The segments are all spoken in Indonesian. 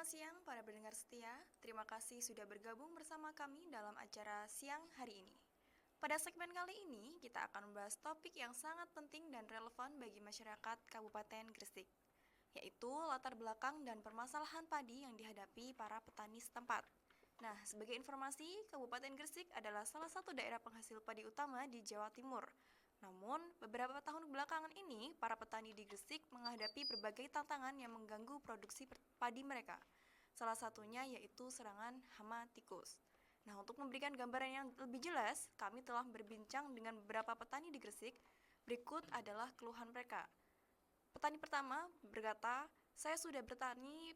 Selamat siang para pendengar setia. Terima kasih sudah bergabung bersama kami dalam acara siang hari ini. Pada segmen kali ini, kita akan membahas topik yang sangat penting dan relevan bagi masyarakat Kabupaten Gresik, yaitu latar belakang dan permasalahan padi yang dihadapi para petani setempat. Nah, sebagai informasi, Kabupaten Gresik adalah salah satu daerah penghasil padi utama di Jawa Timur. Namun, beberapa tahun belakangan ini, para petani di Gresik menghadapi berbagai tantangan yang mengganggu produksi padi mereka. Salah satunya yaitu serangan hama tikus. Nah, untuk memberikan gambaran yang lebih jelas, kami telah berbincang dengan beberapa petani di Gresik. Berikut adalah keluhan mereka. Petani pertama berkata, saya sudah bertani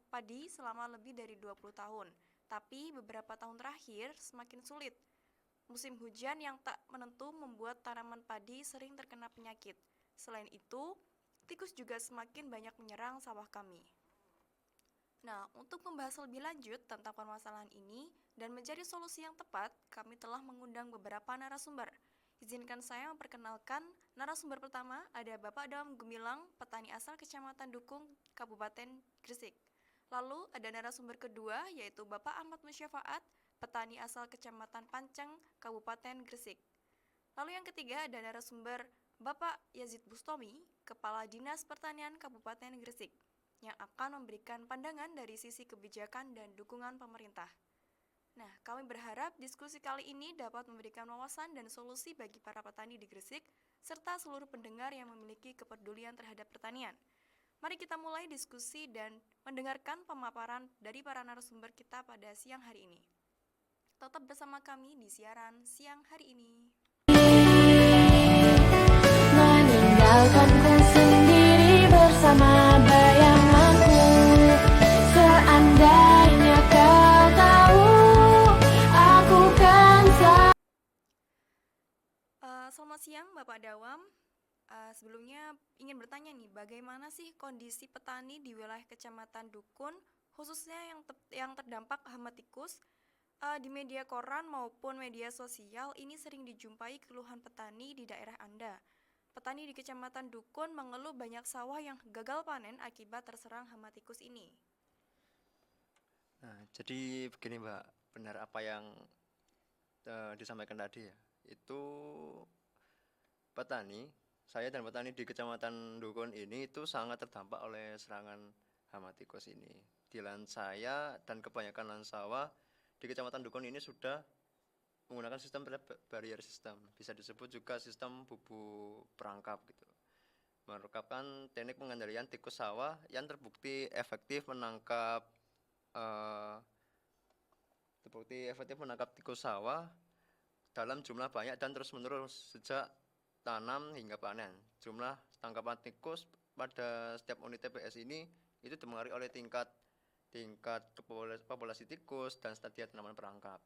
padi selama lebih dari 20 tahun, tapi beberapa tahun terakhir semakin sulit. Musim hujan yang tak menentu membuat tanaman padi sering terkena penyakit. Selain itu, tikus juga semakin banyak menyerang sawah kami. Nah, untuk membahas lebih lanjut tentang permasalahan ini dan mencari solusi yang tepat, kami telah mengundang beberapa narasumber. Izinkan saya memperkenalkan narasumber pertama ada Bapak Dawam Gemilang, petani asal Kecamatan Dukung, Kabupaten Gresik. Lalu ada narasumber kedua yaitu Bapak Ahmad Musyafaat, petani asal Kecamatan Panceng, Kabupaten Gresik. Lalu yang ketiga ada narasumber Bapak Yazid Bustomi, Kepala Dinas Pertanian Kabupaten Gresik, yang akan memberikan pandangan dari sisi kebijakan dan dukungan pemerintah. Nah, kami berharap diskusi kali ini dapat memberikan wawasan dan solusi bagi para petani di Gresik, serta seluruh pendengar yang memiliki kepedulian terhadap pertanian. Mari kita mulai diskusi dan mendengarkan pemaparan dari para narasumber kita pada siang hari ini. Tetap bersama kami di siaran siang hari ini. Meninggalkanku sendiri bersama bayanganku. Seandainya kau tahu, aku kan Selamat siang Bapak Dawam. Sebelumnya ingin bertanya nih, bagaimana sih kondisi petani di wilayah Kecamatan Dukun, khususnya yang terdampak hama tikus? Di media koran maupun media sosial ini sering dijumpai keluhan petani di daerah Anda. Petani di Kecamatan Dukun mengeluh banyak sawah yang gagal panen akibat terserang hama tikus ini. Nah, jadi begini Mbak, benar apa yang disampaikan tadi ya. Itu petani, saya dan petani di Kecamatan Dukun ini itu sangat terdampak oleh serangan hama tikus ini. Di lahan saya dan kebanyakan lahan sawah di Kecamatan Dukun ini sudah menggunakan sistem barrier system, bisa disebut juga sistem bubuk perangkap gitu. Merupakan teknik pengendalian tikus sawah yang terbukti efektif menangkap tikus sawah dalam jumlah banyak dan terus menerus sejak tanam hingga panen. Jumlah tangkapan tikus pada setiap unit TPS ini itu dipengaruhi oleh tingkat populasi tikus dan stadia tanaman perangkap.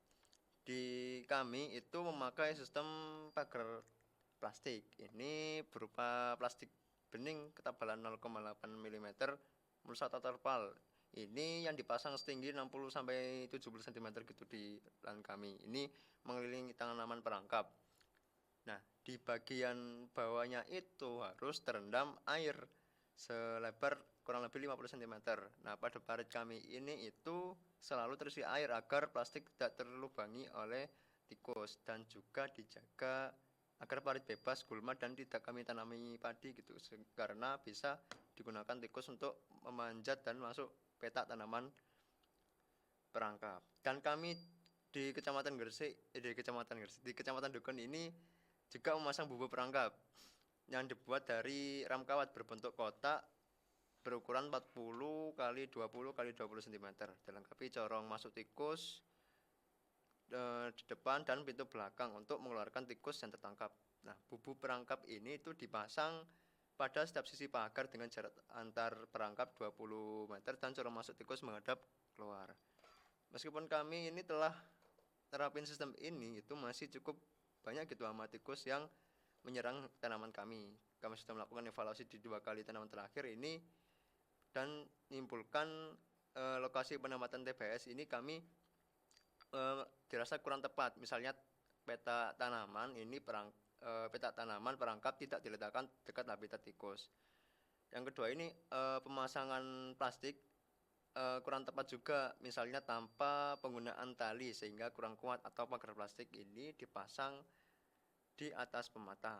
Di kami itu memakai sistem pagar plastik. Ini berupa plastik bening ketebalan 0,8 mm mulsa terpal. Ini yang dipasang setinggi 60 sampai 70 cm gitu di lahan kami. Ini mengelilingi tanaman perangkap. Nah, di bagian bawahnya itu harus terendam air selebar kurang lebih 50 cm. Nah, pada parit kami ini itu selalu terisi air agar plastik tidak terlubangi oleh tikus dan juga dijaga agar parit bebas gulma dan tidak kami tanami padi gitu, karena bisa digunakan tikus untuk memanjat dan masuk petak tanaman perangkap. Dan kami di Kecamatan Dukun ini juga memasang bubuk perangkap yang dibuat dari ram kawat berbentuk kotak berukuran 40 x 20 x 20 cm. Dilengkapi corong masuk tikus di depan dan pintu belakang untuk mengeluarkan tikus yang tertangkap. Nah, bubuk perangkap ini itu dipasang pada setiap sisi pagar dengan jarak antar perangkap 20 meter dan corong masuk tikus menghadap keluar. Meskipun kami ini telah terapin sistem ini, itu masih cukup banyak gitu hama tikus yang menyerang tanaman kami. Kami sudah melakukan evaluasi di 2 kali tanaman terakhir ini dan menyimpulkan lokasi penempatan TBS ini kami dirasa kurang tepat. Misalnya peta tanaman perangkap tidak diletakkan dekat habitat tikus. Yang kedua ini pemasangan plastik kurang tepat juga, misalnya tanpa penggunaan tali sehingga kurang kuat atau pagar plastik ini dipasang di atas pematang.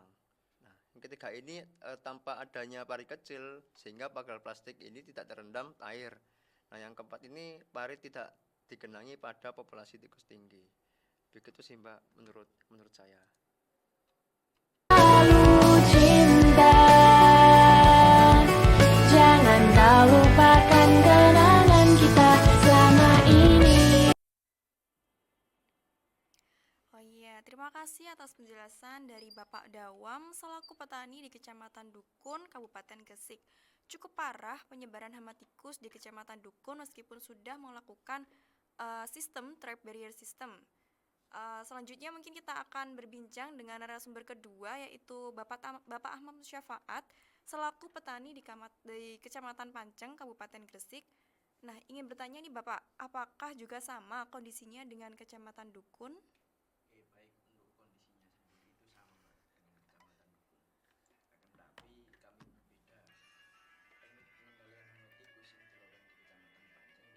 Nah, yang ketiga ini tanpa adanya parit kecil sehingga pagar plastik ini tidak terendam air. Nah, yang keempat ini parit tidak digenangi pada populasi tikus tinggi. Begitu sih Mbak, menurut saya. Lalu cinta, jangan kau lupakan kenangan kita selama ini. Oh iya, terima kasih atas penjelasan dari Bapak Dawam selaku petani di Kecamatan Dukun, Kabupaten Gresik. Cukup parah penyebaran hama tikus di Kecamatan Dukun meskipun sudah melakukan sistem trap barrier system. Selanjutnya mungkin kita akan berbincang dengan narasumber kedua yaitu Bapak Ahmad Syafaat selaku petani di Kecamatan Panceng, Kabupaten Gresik. Nah, ingin bertanya nih Bapak, apakah juga sama kondisinya dengan Kecamatan Dukun?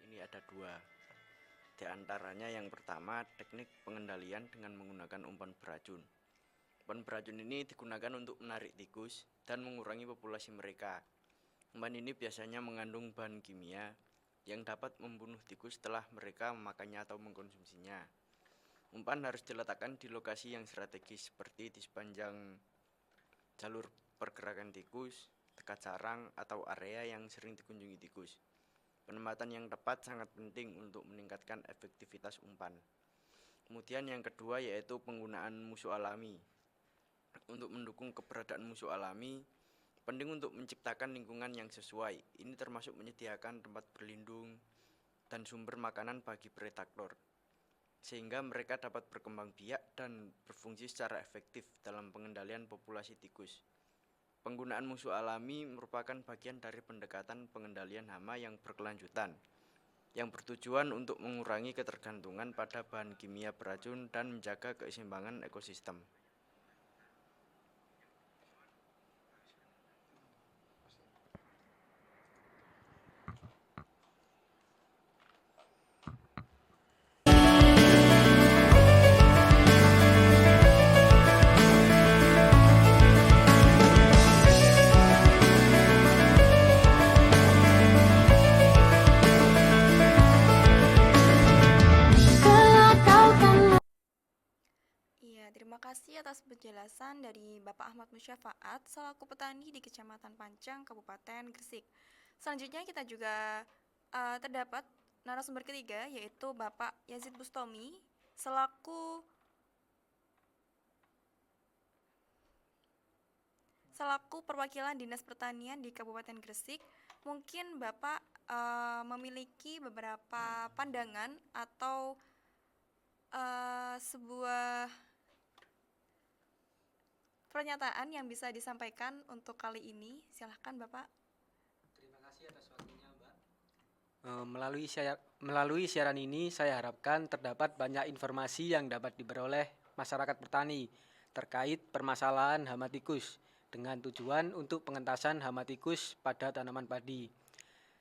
Ini ada dua. Di antaranya yang pertama teknik pengendalian dengan menggunakan umpan beracun. Umpan beracun ini digunakan untuk menarik tikus dan mengurangi populasi mereka. Umpan ini biasanya mengandung bahan kimia yang dapat membunuh tikus setelah mereka memakannya atau mengkonsumsinya. Umpan harus diletakkan di lokasi yang strategis seperti di sepanjang jalur pergerakan tikus, dekat sarang, atau area yang sering dikunjungi tikus. Penempatan yang tepat sangat penting untuk meningkatkan efektivitas umpan. Kemudian yang kedua yaitu penggunaan musuh alami. Untuk mendukung keberadaan musuh alami, penting untuk menciptakan lingkungan yang sesuai. Ini termasuk menyediakan tempat berlindung dan sumber makanan bagi predator, sehingga mereka dapat berkembang biak dan berfungsi secara efektif dalam pengendalian populasi tikus. Penggunaan musuh alami merupakan bagian dari pendekatan pengendalian hama yang berkelanjutan, yang bertujuan untuk mengurangi ketergantungan pada bahan kimia beracun dan menjaga keseimbangan ekosistem. Kelak kau kan Iya, terima kasih atas penjelasan dari Bapak Ahmad Musyafaat selaku petani di Kecamatan Panceng, Kabupaten Gresik. Selanjutnya kita juga terdapat narasumber ketiga yaitu Bapak Yazid Bustomi selaku perwakilan Dinas Pertanian di Kabupaten Gresik. Mungkin Bapak memiliki beberapa pandangan atau sebuah pernyataan yang bisa disampaikan untuk kali ini. Silahkan Bapak. Terima kasih atas waktunya, Mbak. Melalui siaran ini, saya harapkan terdapat banyak informasi yang dapat diperoleh masyarakat petani terkait permasalahan hama tikus dengan tujuan untuk pengentasan hama tikus pada tanaman padi.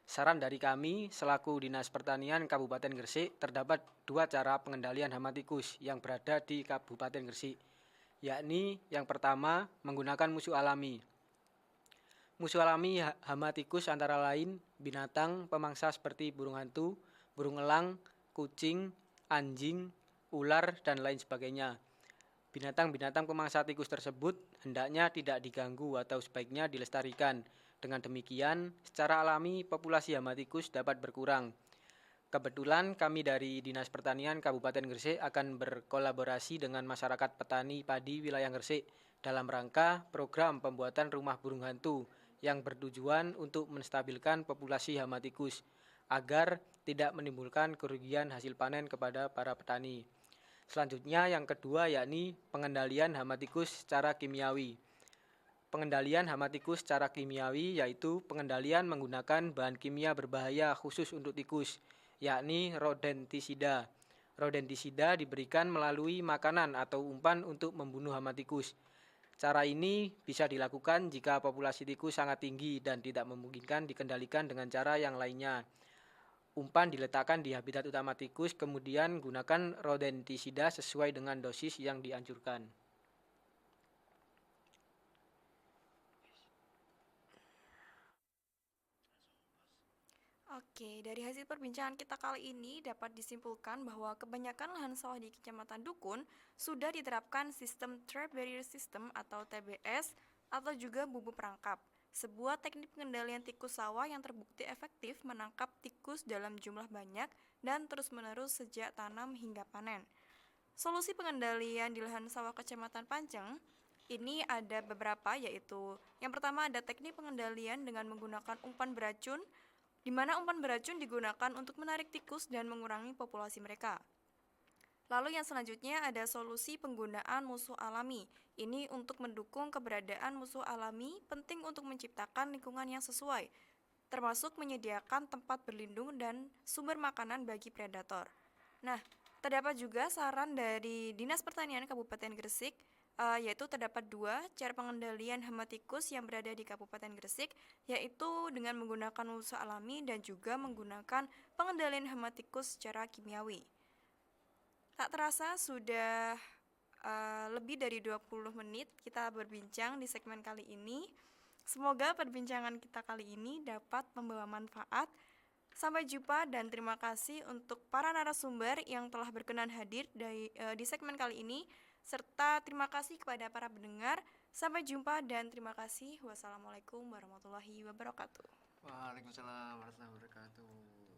Saran dari kami selaku Dinas Pertanian Kabupaten Gresik, terdapat dua cara pengendalian hama tikus yang berada di Kabupaten Gresik, yakni yang pertama menggunakan musuh alami. Musuh alami hama tikus antara lain binatang pemangsa seperti burung hantu, burung elang, kucing, anjing, ular, dan lain sebagainya. Binatang-binatang pemangsa tikus tersebut hendaknya tidak diganggu atau sebaiknya dilestarikan. Dengan demikian, secara alami populasi hama tikus dapat berkurang. Kebetulan kami dari Dinas Pertanian Kabupaten Gresik akan berkolaborasi dengan masyarakat petani padi wilayah Gresik dalam rangka program pembuatan rumah burung hantu yang bertujuan untuk menstabilkan populasi hama tikus agar tidak menimbulkan kerugian hasil panen kepada para petani. Selanjutnya yang kedua yakni pengendalian hama tikus secara kimiawi. Pengendalian hama tikus secara kimiawi yaitu pengendalian menggunakan bahan kimia berbahaya khusus untuk tikus, yakni rodentisida. Rodentisida diberikan melalui makanan atau umpan untuk membunuh hama tikus. Cara ini bisa dilakukan jika populasi tikus sangat tinggi dan tidak memungkinkan dikendalikan dengan cara yang lainnya. Umpan diletakkan di habitat utama tikus, kemudian gunakan rodentisida sesuai dengan dosis yang dianjurkan. Oke, dari hasil perbincangan kita kali ini dapat disimpulkan bahwa kebanyakan lahan sawah di Kecamatan Dukun sudah diterapkan sistem Trap Barrier System atau TBS atau juga bubuk perangkap, sebuah teknik pengendalian tikus sawah yang terbukti efektif menangkap tikus dalam jumlah banyak dan terus-menerus sejak tanam hingga panen. Solusi pengendalian di lahan sawah Kecamatan Panceng ini ada beberapa, yaitu yang pertama ada teknik pengendalian dengan menggunakan umpan beracun, di mana umpan beracun digunakan untuk menarik tikus dan mengurangi populasi mereka. Lalu yang selanjutnya ada solusi penggunaan musuh alami. Ini untuk mendukung keberadaan musuh alami penting untuk menciptakan lingkungan yang sesuai, termasuk menyediakan tempat berlindung dan sumber makanan bagi predator. Nah, terdapat juga saran dari Dinas Pertanian Kabupaten Gresik, yaitu terdapat 2 cara pengendalian hama tikus yang berada di Kabupaten Gresik, yaitu dengan menggunakan musuh alami dan juga menggunakan pengendalian hama tikus secara kimiawi. Tak terasa sudah lebih dari 20 menit kita berbincang di segmen kali ini. Semoga perbincangan kita kali ini dapat membawa manfaat. Sampai jumpa dan terima kasih untuk para narasumber yang telah berkenan hadir di segmen kali ini, serta terima kasih kepada para pendengar. Sampai jumpa dan terima kasih. Wassalamualaikum warahmatullahi wabarakatuh. Waalaikumsalam warahmatullahi wabarakatuh.